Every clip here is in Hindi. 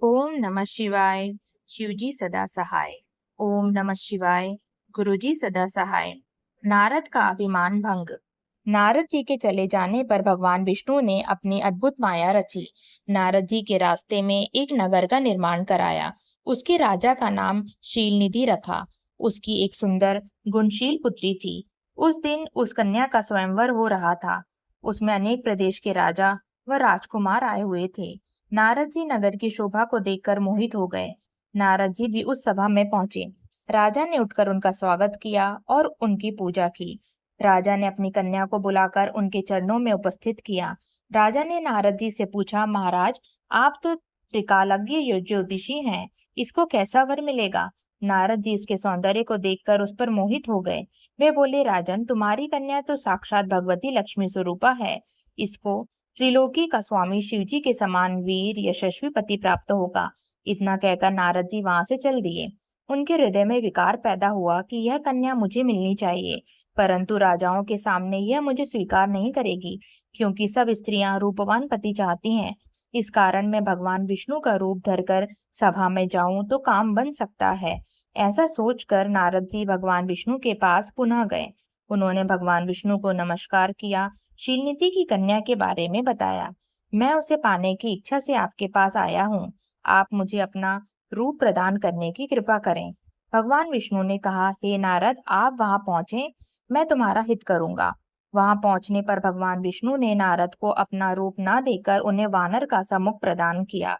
ओम नमः शिवाय। शिवजी सदा सहाय। ओम नमः शिवाय। गुरुजी सदा सहाय। नारद का अभिमान भंग। नारद जी के चले जाने पर भगवान विष्णु ने अपनी अद्भुत माया रची। नारद जी के रास्ते में एक नगर का निर्माण कराया। उसके राजा का नाम शीलनिधि रखा। उसकी एक सुंदर गुणशील पुत्री थी। उस दिन उस कन्या का स्वयंवर हो रहा था। उसमें अनेक प्रदेश के राजा व राजकुमार आए हुए थे। नारद जी नगर की शोभा को देखकर मोहित हो गए। नारद जी भी उस सभा में पहुंचे। राजा ने उठकर उनका स्वागत किया और उनकी पूजा की। राजा ने अपनी कन्या को बुलाकर उनके चरणों में उपस्थित किया। राजा ने नारद जी से पूछा, महाराज, आप तो त्रिकालज्ञ ज्योतिषी हैं, इसको कैसा वर मिलेगा? नारद जी उसके सौंदर्य को देखकर उस पर मोहित हो गए। वे बोले, राजन, तुम्हारी कन्या तो साक्षात भगवती लक्ष्मी स्वरूपा है। इसको त्रिलोकी का स्वामी शिवजी के समान वीर यशस्वी पति प्राप्त होगा। इतना कहकर नारद जी वहां से चल दिए। उनके हृदय में विकार पैदा हुआ कि यह कन्या मुझे मिलनी चाहिए, परंतु राजाओं के सामने यह मुझे स्वीकार नहीं करेगी, क्योंकि सब स्त्रियां रूपवान पति चाहती हैं। इस कारण मैं भगवान विष्णु का रूप धरकर सभा में जाऊं तो काम बन सकता है। ऐसा सोचकर नारद जी भगवान विष्णु के पास पुनः गए। उन्होंने भगवान विष्णु को नमस्कार किया, शीलनिधि की कन्या के बारे में बताया। मैं उसे पाने की इच्छा से आपके पास आया हूँ। आप मुझे अपना रूप प्रदान करने की कृपा करें। भगवान विष्णु ने कहा, हे नारद, आप वहां पहुंचे, मैं तुम्हारा हित करूंगा। वहां पहुंचने पर भगवान विष्णु ने नारद को अपना रूप न देकर उन्हें वानर का सा मुख प्रदान किया।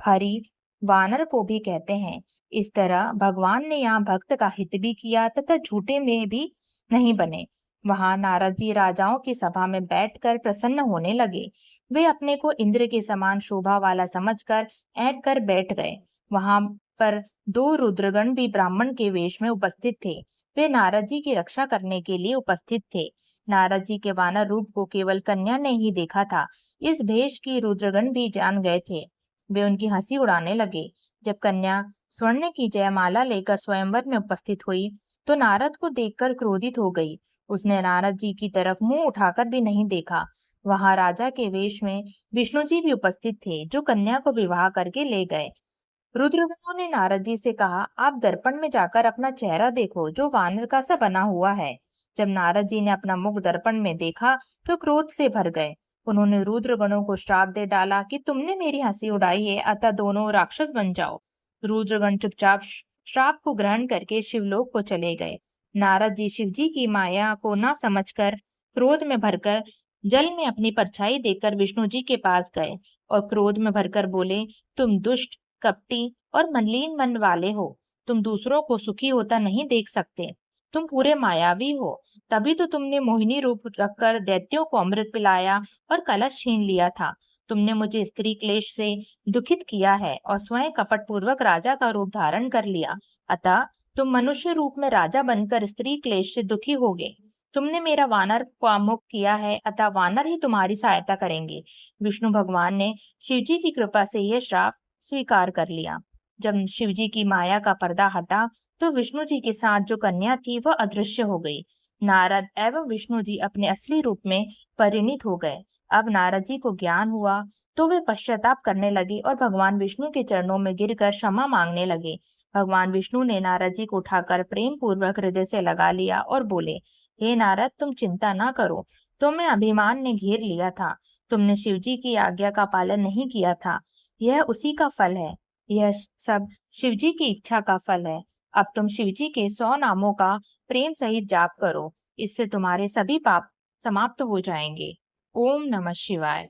हरि वानर को भी कहते हैं। इस तरह भगवान ने यहाँ भक्त का हित भी किया तथा झूठे में भी नहीं बने। वहां नारद जी राजाओं की सभा में बैठकर प्रसन्न होने लगे। वे अपने को इंद्र के समान शोभा वाला समझकर ऐंठ कर बैठ गए। वहां पर दो रुद्रगण भी ब्राह्मण के वेश में उपस्थित थे। वे नारद जी की रक्षा करने के लिए उपस्थित थे। नारद जी के वानर रूप को केवल कन्या ने ही देखा था। इस भेष की रुद्रगण भी जान गए थे। वे उनकी हंसी उड़ाने लगे। जब कन्या स्वर्ण की जयमाला लेकर स्वयंवर में उपस्थित हुई तो नारद को देखकर क्रोधित हो गई। उसने नारद जी की तरफ मुंह उठाकर भी नहीं देखा। वहां राजा के वेश में विष्णु जी भी उपस्थित थे, जो कन्या को विवाह करके ले गए। रुद्रगणों ने नारद जी से कहा, आप दर्पण में जाकर अपना चेहरा देखो, जो वानर का सा बना हुआ है। जब नारद जी ने अपना मुख दर्पण में देखा तो क्रोध से भर गए। उन्होंने रुद्रगणों को श्राप दे डाला कि तुमने मेरी हंसी उड़ाई है, अतः दोनों राक्षस बन जाओ। रुद्रगण चुपचाप श्राप को ग्रहण करके शिवलोक को चले गए। नारद जी शिव जी की माया को न समझकर क्रोध में भरकर जल में अपनी परछाई देखकर विष्णु जी के पास गए और क्रोध में भरकर बोले, तुम दुष्ट, कपटी और मलिन मन वाले हो। तुम दूसरों को सुखी होता नहीं देख सकते। तुम पूरे मायावी हो। तभी तो तुमने मोहिनी रूप रखकर दैत्यों को अमृत पिलाया और कलश छीन लिया था। तुमने मुझे स्त्री क्लेश से दुखित किया है और स्वयं कपट पूर्वक राजा का रूप धारण कर लिया। अतः तुम मनुष्य रूप में राजा बनकर स्त्री क्लेश से दुखी होगे। तुमने मेरा वानर का मुख किया है, अतः वानर ही तुम्हारी सहायता करेंगे। विष्णु भगवान ने शिव जी की कृपा से यह श्राप स्वीकार कर लिया। जब शिव जी की माया का पर्दा हटा तो विष्णु जी के साथ जो कन्या थी वह अदृश्य हो गई। नारद एवं विष्णु जी अपने असली रूप में परिणित हो गए। अब नारद जी को ज्ञान हुआ तो वे पश्चाताप करने लगे और भगवान विष्णु के चरणों में गिरकर क्षमा मांगने लगे। भगवान विष्णु ने नारद जी को उठाकर प्रेम पूर्वक हृदय से लगा लिया और बोले, हे नारद, तुम चिंता ना करो। तुम्हें अभिमान ने घेर लिया था। तुमने शिव जी की आज्ञा का पालन नहीं किया था। यह उसी का फल है। यह सब शिव जी की इच्छा का फल है। अब तुम शिव जी के 100 नामों का प्रेम सहित जाप करो। इससे तुम्हारे सभी पाप समाप्त हो जाएंगे। ओम नमः शिवाय।